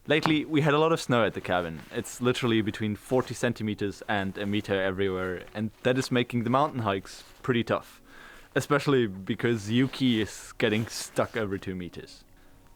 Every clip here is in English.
Lately, we had a lot of snow at the cabin. It's literally between 40 centimeters and a meter everywhere, and that is making the mountain hikes pretty tough. Especially because Yuki is getting stuck every 2 meters.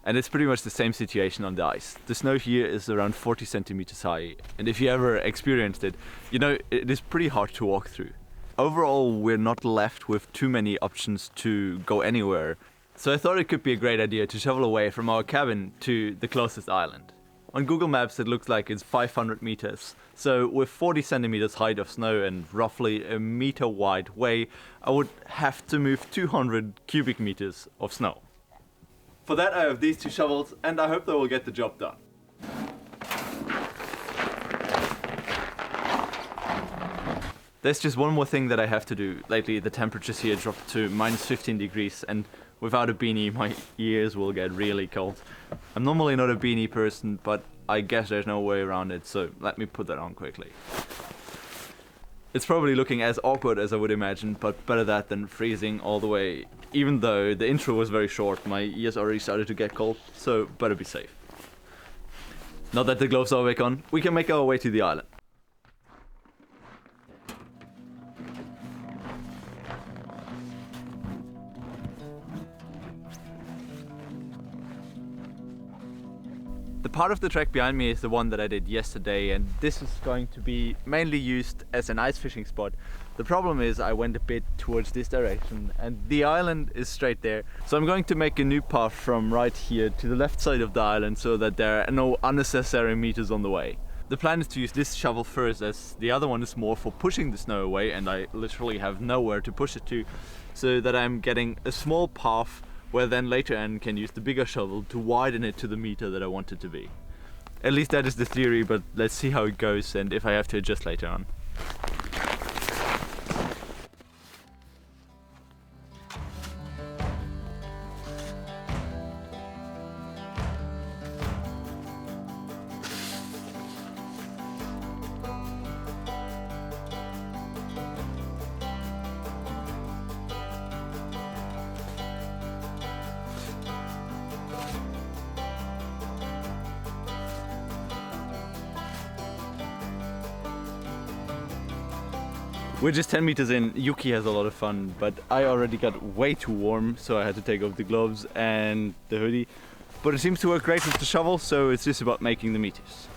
And it's pretty much the same situation on the ice. The snow here is around 40 centimeters high, and if you ever experienced it, you know it is pretty hard to walk through. Overall, we're not left with too many options to go anywhere, so I thought it could be a great idea to shovel away from our cabin to the closest island. On Google Maps it looks like it's 500 meters, so with 40 centimeters height of snow and roughly a meter wide way, I would have to move 200 cubic meters of snow. For that I have these 2 shovels, and I hope they will get the job done. There's just one more thing that I have to do. Lately the temperatures here dropped to minus 15 degrees, and without a beanie my ears will get really cold. I'm normally not a beanie person, but I guess there's no way around it, so let me put that on quickly. It's probably looking as awkward as I would imagine, but better that than freezing all the way. Even though the intro was very short, my ears already started to get cold, so better be safe. Now that the gloves are back on, we can make our way to the island. The part of the track behind me is the one that I did yesterday, and this is going to be mainly used as an ice fishing spot. The problem is I went a bit towards this direction and the island is straight there. So I'm going to make a new path from right here to the left side of the island so that there are no unnecessary meters on the way. The plan is to use this shovel first, as the other one is more for pushing the snow away and I literally have nowhere to push it to, so that I'm getting a small path where then later on can use the bigger shovel to widen it to the meter that I want it to be. At least that is the theory, but let's see how it goes and if I have to adjust later on. We're just 10 meters in. Yuki has a lot of fun, but I already got way too warm, so I had to take off the gloves and the hoodie. But it seems to work great with the shovel, so it's just about making the meters.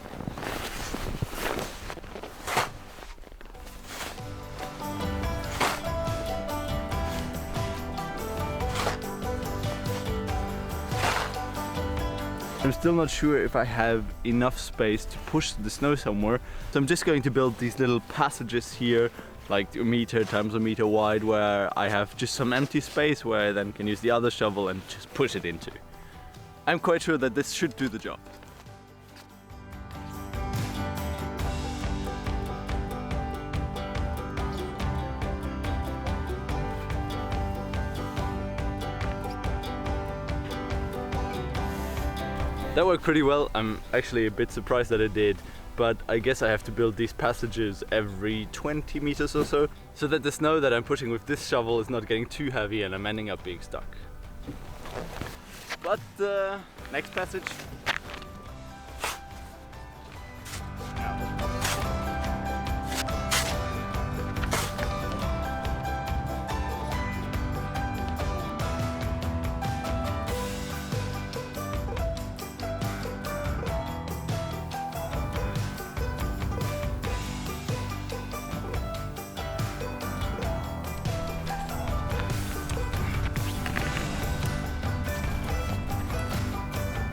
I'm still not sure if I have enough space to push the snow somewhere, so I'm just going to build these little passages here, like a meter times a meter wide, where I have just some empty space where I then can use the other shovel and just push it into. I'm quite sure that this should do the job. That worked pretty well. I'm actually a bit surprised that it did, but I guess I have to build these passages every 20 meters or so that the snow that I'm pushing with this shovel is not getting too heavy and I'm ending up being stuck. But next passage.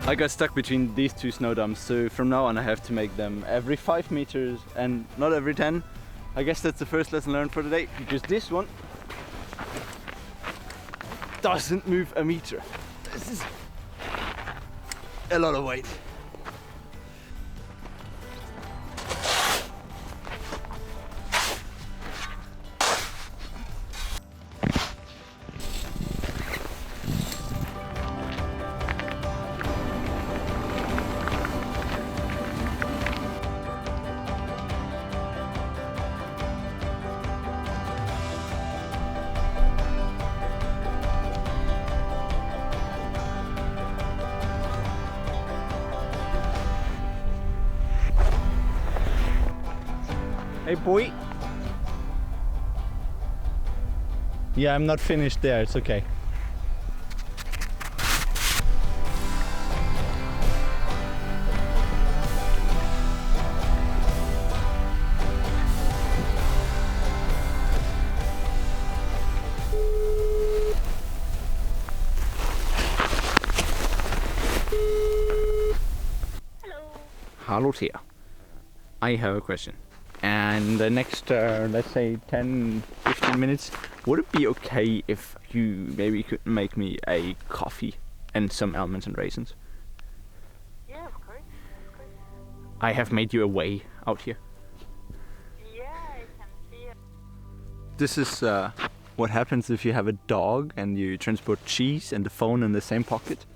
I got stuck between these 2 snow dumps, so from now on I have to make them every 5 meters and not every 10. I guess that's the first lesson learned for today, because this one doesn't move a meter. This is a lot of weight. Hey boy. Yeah, I'm not finished there, it's okay. Hello here. I have a question. And the next, let's say 10-15 minutes, would it be okay if you maybe could make me a coffee and some almonds and raisins? Yeah, of course. I have made you a way out here. Yeah, I can see it. This is what happens if you have a dog and you transport cheese and the phone in the same pocket.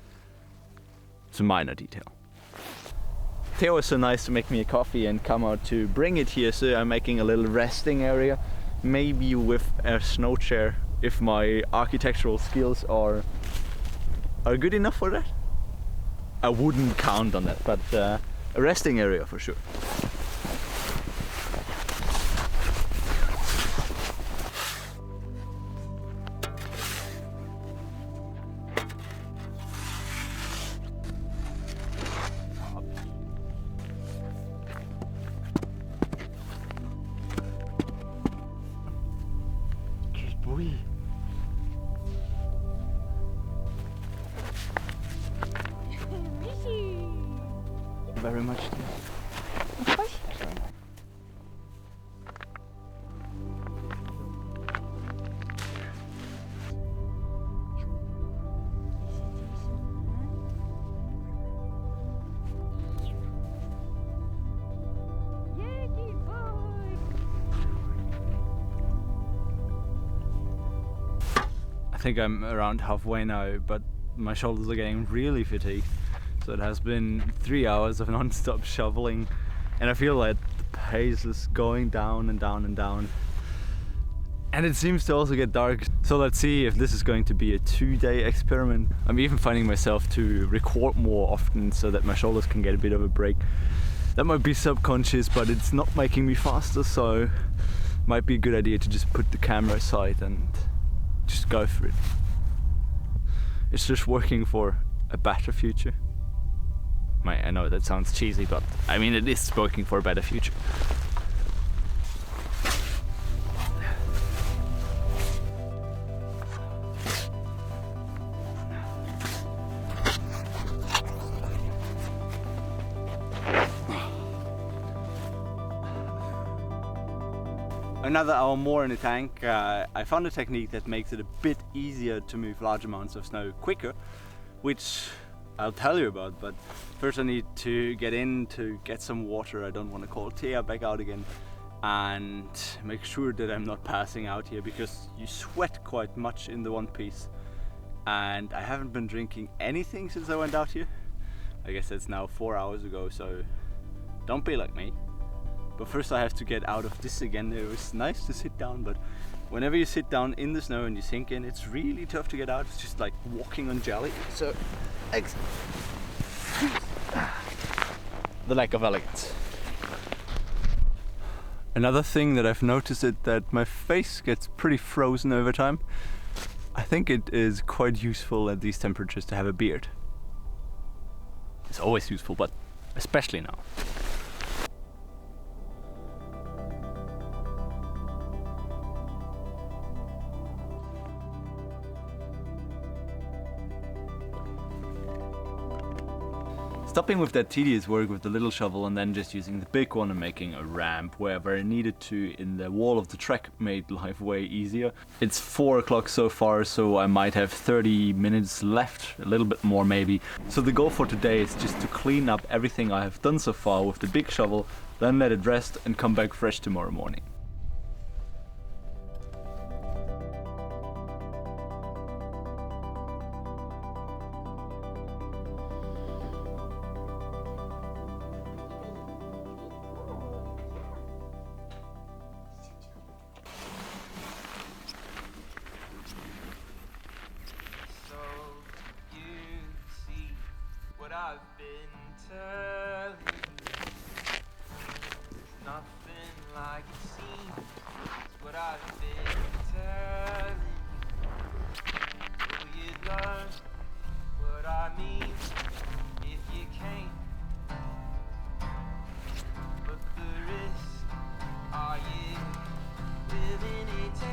It's a minor detail. Theo was so nice to make me a coffee and come out to bring it here, so I'm making a little resting area, maybe with a snow chair if my architectural skills are good enough for that. I wouldn't count on that, but a resting area for sure. Boy. Very much. Of course. Yuki boy. I think I'm around halfway now, but my shoulders are getting really fatigued. So it has been 3 hours of non-stop shoveling, and I feel like the pace is going down and down and down. And it seems to also get dark. So let's see if this is going to be a 2-day experiment. I'm even finding myself to record more often so that my shoulders can get a bit of a break. That might be subconscious, but it's not making me faster, so might be a good idea to just put the camera aside and just go for it. It's just working for a better future. I know that sounds cheesy, but I mean it is working for a better future. Another hour more in the tank. I found a technique that makes it a bit easier to move large amounts of snow quicker, which I'll tell you about, but first I need to get in to get some water. I don't want to call Thea back out again, and make sure that I'm not passing out here, because you sweat quite much in the one piece, and I haven't been drinking anything since I went out here. I guess that's now 4 hours ago, so don't be like me. But first I have to get out of this again. It was nice to sit down, but whenever you sit down in the snow and you sink in, it's really tough to get out. It's just like walking on jelly. So, the lack of elegance. Another thing that I've noticed is that my face gets pretty frozen over time. I think it is quite useful at these temperatures to have a beard. It's always useful, but especially now. Stopping with that tedious work with the little shovel and then just using the big one and making a ramp wherever I needed to in the wall of the track made life way easier. It's 4 o'clock so far, so I might have 30 minutes left, a little bit more maybe. So the goal for today is just to clean up everything I have done so far with the big shovel, then let it rest and come back fresh tomorrow morning. I've been telling you, nothing like it seems. It's what I've been telling you. You'd learn what I mean if you came. But the risk, are you willing to take?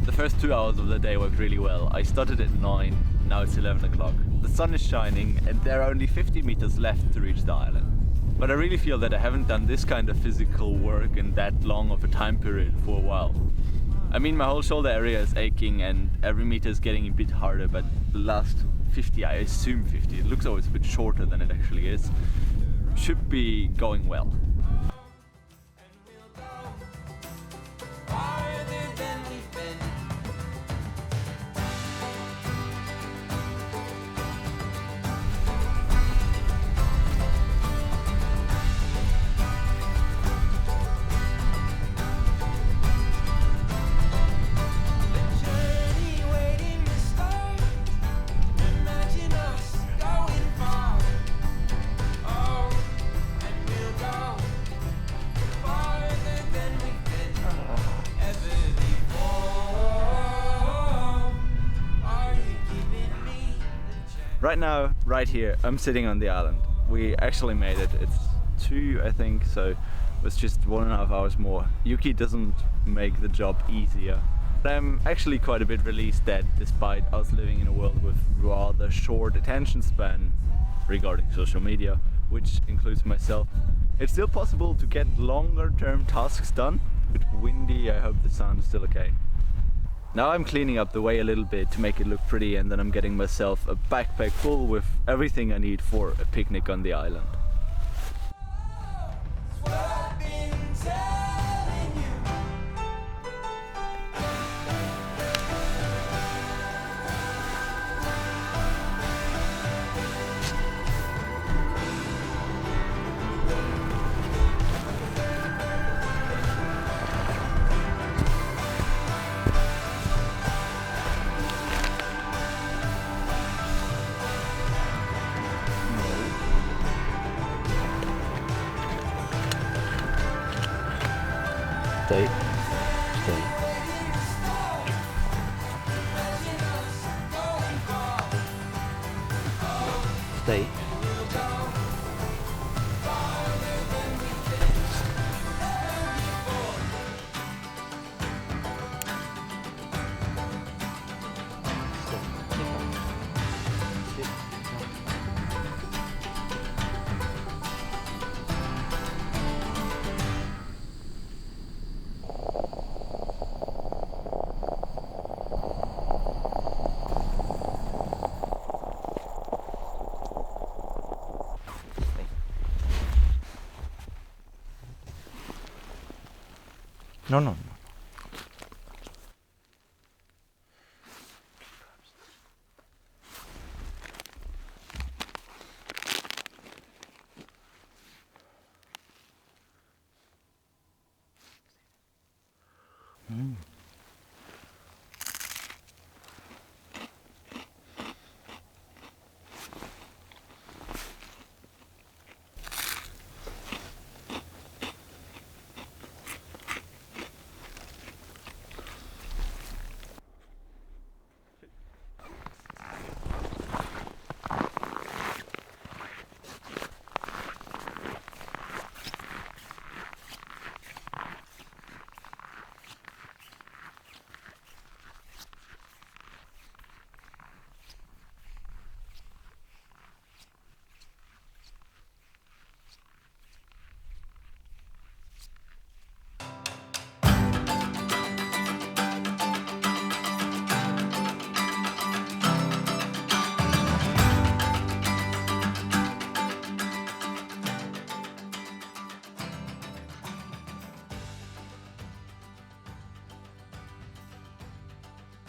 The first 2 hours of the day worked really well. I started at 9, now it's 11 o'clock. The sun is shining and there are only 50 meters left to reach the island. But I really feel that I haven't done this kind of physical work in that long of a time period for a while. I mean, my whole shoulder area is aching and every meter is getting a bit harder, but the last 50, I assume 50, it looks always a bit shorter than it actually is, should be going well. Right now, right here, I'm sitting on the island. We actually made it. It's 2, I think, so it was just 1.5 hours more. Yuki doesn't make the job easier. But I'm actually quite a bit released that despite us living in a world with rather short attention span regarding social media, which includes myself, it's still possible to get longer term tasks done. A bit windy, I hope the sound is still okay. Now I'm cleaning up the way a little bit to make it look pretty, and then I'm getting myself a backpack full with everything I need for a picnic on the island. Stay. Stay. Stay. No, no.